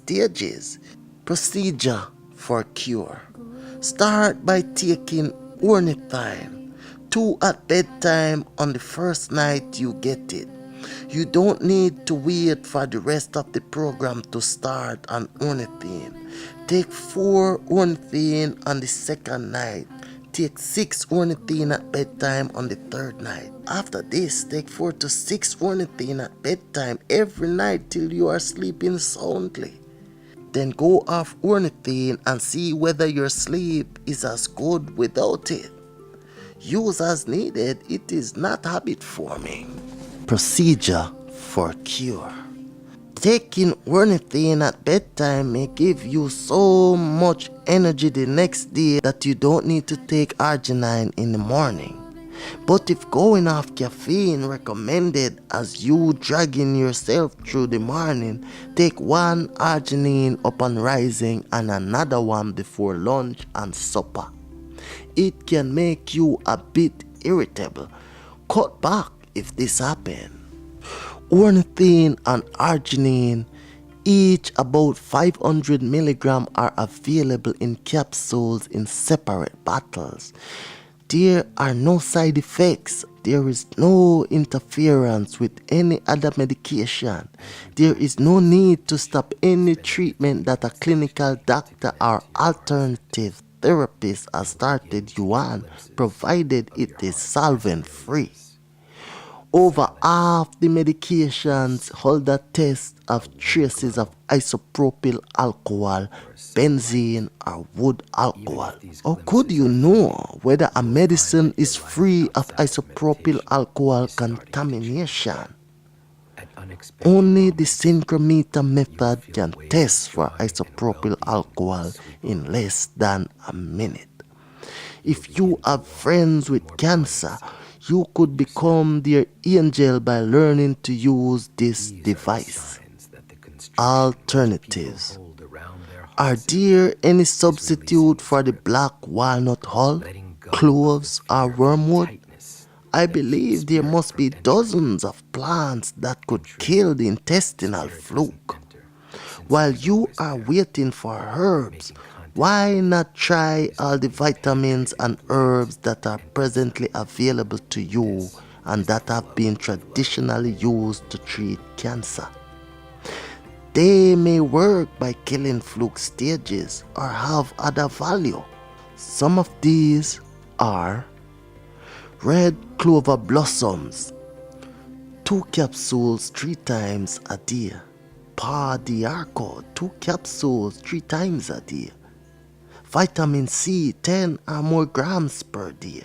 stages. Procedure for cure. Start by taking ornithine, 2 at bedtime on the first night you get it. You don't need to wait for the rest of the program to start on ornithine. Take 4 ornithine on the second night. Take 6 ornithine at bedtime on the third night. After this, take 4 to 6 ornithine at bedtime every night till you are sleeping soundly. Then go off ornithine and see whether your sleep is as good without it. Use as needed, it is not habit forming. Procedure for cure. Taking ornithine at bedtime may give you so much energy the next day that you don't need to take arginine in the morning. But if going off caffeine recommended as you dragging yourself through the morning, take 1 arginine upon rising and another one before lunch and supper. It can make you a bit irritable. Cut back if this happens. Ornithine and arginine, each about 500 mg, are available in capsules in separate bottles. There are no side effects. There is no interference with any other medication. There is no need to stop any treatment that a clinical doctor or alternative therapist has started you on, provided it is solvent-free. Over half the medications hold a test of traces of isopropyl alcohol, benzene, or wood alcohol. How could you know whether a medicine is free of isopropyl alcohol contamination? Only the synchrometer method can test for isopropyl alcohol in less than a minute. If you have friends with cancer, you could become their angel by learning to use this device. Alternatives. Are there any substitute for the black walnut hull, cloves, or wormwood? I believe there must be dozens of plants that could kill the intestinal fluke. While you are waiting for herbs, why not try all the vitamins and herbs that are presently available to you and that have been traditionally used to treat cancer? They may work by killing fluke stages or have other value. Some of these are red clover blossoms, 2 capsules 3 times a day. Pa diarco, 2 capsules 3 times a day. Vitamin C, 10 or more grams per day.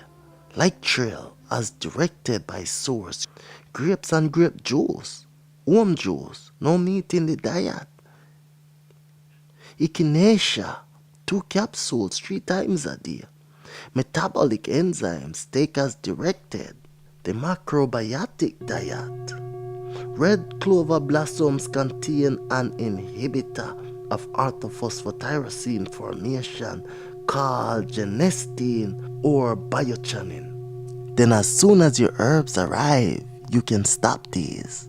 Like trail as directed by source. Grapes and grape juice. Worm juice, no meat in the diet. Echinacea, 2 capsules 3 times a day. Metabolic enzymes, take as directed. The macrobiotic diet. Red clover blossoms contain an inhibitor of orthophosphotyrosine formation called genistein or biochanin. Then as soon as your herbs arrive, you can stop these,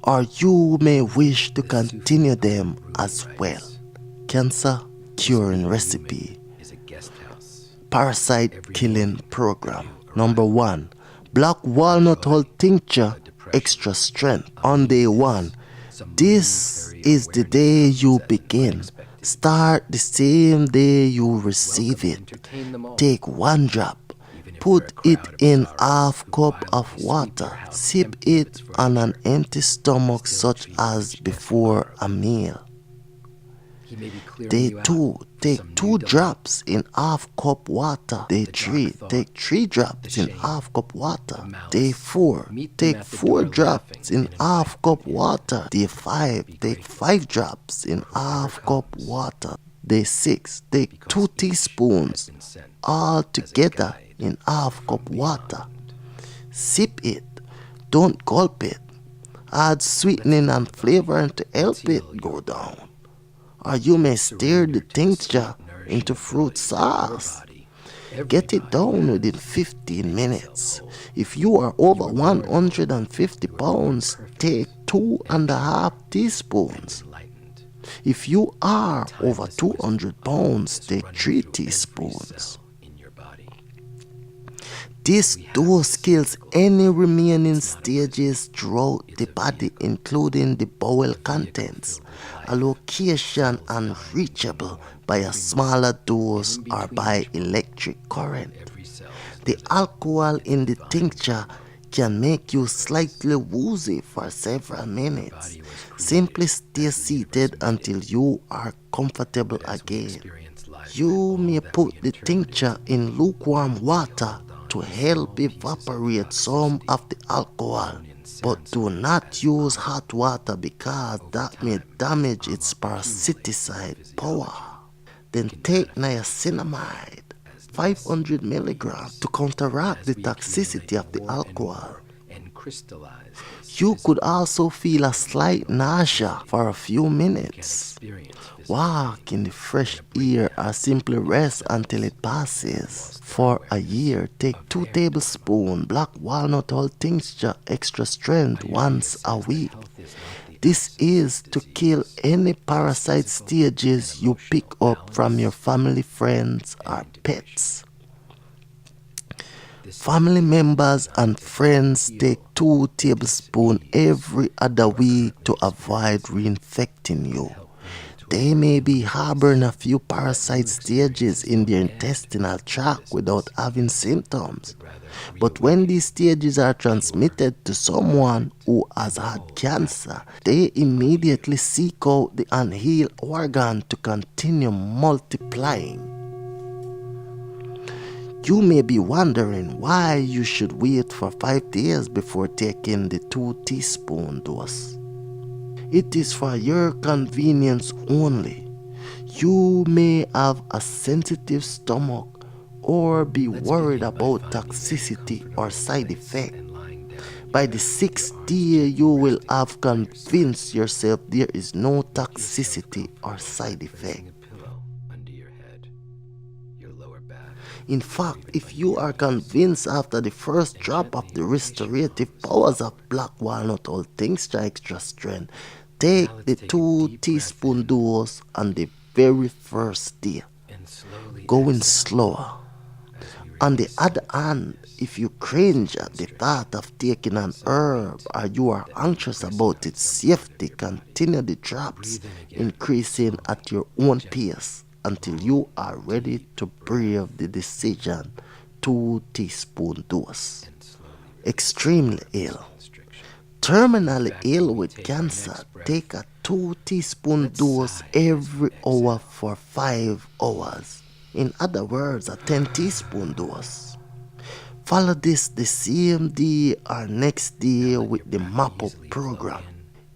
or you may wish to continue them as well. Cancer curing recipe. Parasite killing program. Number 1. Black walnut hull tincture, extra strength. On day 1, this is the day you begin. Start the same day you receive it. Take 1 drop. Put it in half cup of water. Sip it on an empty stomach such as before a meal. Day 2, take 2 drops in half cup water. Day 3, take 3 drops in half cup water. Day 4, take 4 drops in half cup water. Day 5, take 5 drops in half cup water. Day 6, take 2 teaspoons all together in half cup water. Sip it, don't gulp it. Add sweetening and flavoring to help it go down. Or you may stir the tincture into fruit sauce. Get it down within 15 minutes. If you are over 150 pounds, take 2.5 teaspoons. If you are over 200 pounds, take 3 teaspoons. This dose kills any remaining stages throughout the body, including the bowel contents, a location unreachable by a smaller dose or by electric current. The alcohol in the tincture can make you slightly woozy for several minutes. Simply stay seated until you are comfortable again. You may put the tincture in lukewarm water to help evaporate some of the alcohol, but do not use hot water because that may damage its parasiticide power. Then take niacinamide, 500 milligrams, to counteract the toxicity of the alcohol. You could also feel a slight nausea for a few minutes. Walk in the fresh air or simply rest until it passes. For a year, take 2 tablespoons black walnut oil tincture extra strength once a week. This is to kill any parasite stages you pick up from your family, friends, or pets. Family members and friends take 2 tablespoons every other week to avoid reinfecting you. They may be harboring a few parasite stages in their intestinal tract without having symptoms. But when these stages are transmitted to someone who has had cancer, they immediately seek out the unhealed organ to continue multiplying. You may be wondering why you should wait for 5 days before taking the 2 teaspoon dose. It is for your convenience only. You may have a sensitive stomach or be worried about toxicity or side effect. By the 6th day, you will have convinced yourself there is no toxicity or side effect. In fact, if you are convinced after the first drop of the restorative powers of black walnut oil tincture extra strength, take the 2 teaspoon dose on the very first day, going slower. On the other hand, if you cringe at the thought of taking an herb or you are anxious about its safety, continue the drops, increasing at your own pace until you are ready to brave the decision. 2 teaspoon dose. Extremely ill. Terminally ill with cancer, take a 2 teaspoon dose every hour for 5 hours. In other words, a 10 teaspoon dose. Follow this the same day or next day with the map-up program.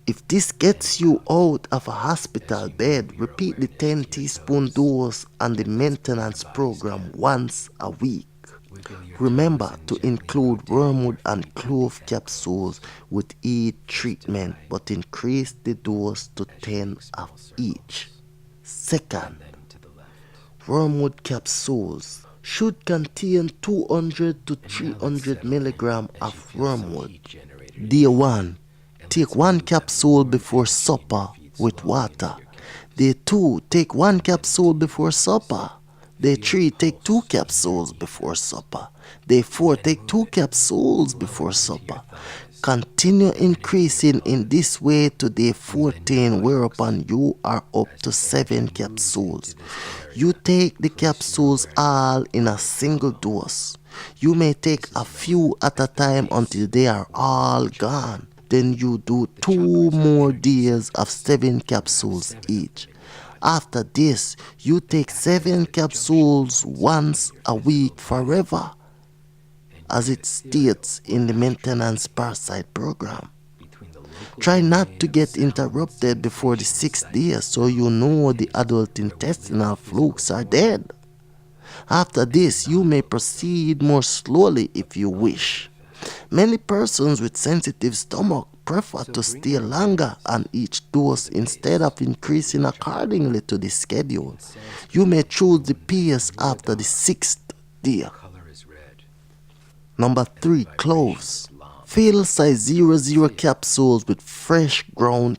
If this gets you out of a hospital bed, repeat the 10 teaspoon dose on the maintenance program once a week. Remember to include wormwood and clove capsules with each treatment, but increase the dose to 10 of each. Second, wormwood capsules should contain 200 to 300 milligrams of wormwood. Day 1. Take 1 capsule before supper with water. Day 2. Take 1 capsule before supper. Day 3. Take 2 capsules before supper. Day 4. Take 2 capsules before supper. Continue increasing in this way to day 14, whereupon you are up to 7 capsules. You take the capsules all in a single dose. You may take a few at a time until they are all gone. Then you do 2 more days of 7 capsules each. After this, you take 7 capsules once a week forever, as it states in the maintenance parasite program. Try not to get interrupted before the 6th day so you know the adult intestinal flukes are dead. After this, you may proceed more slowly if you wish. Many persons with sensitive stomach prefer to stay longer on each dose instead of increasing accordingly to the schedule. You may choose the pace after the 6th day. Number 3, cloves. Fill size 00 capsules with fresh ground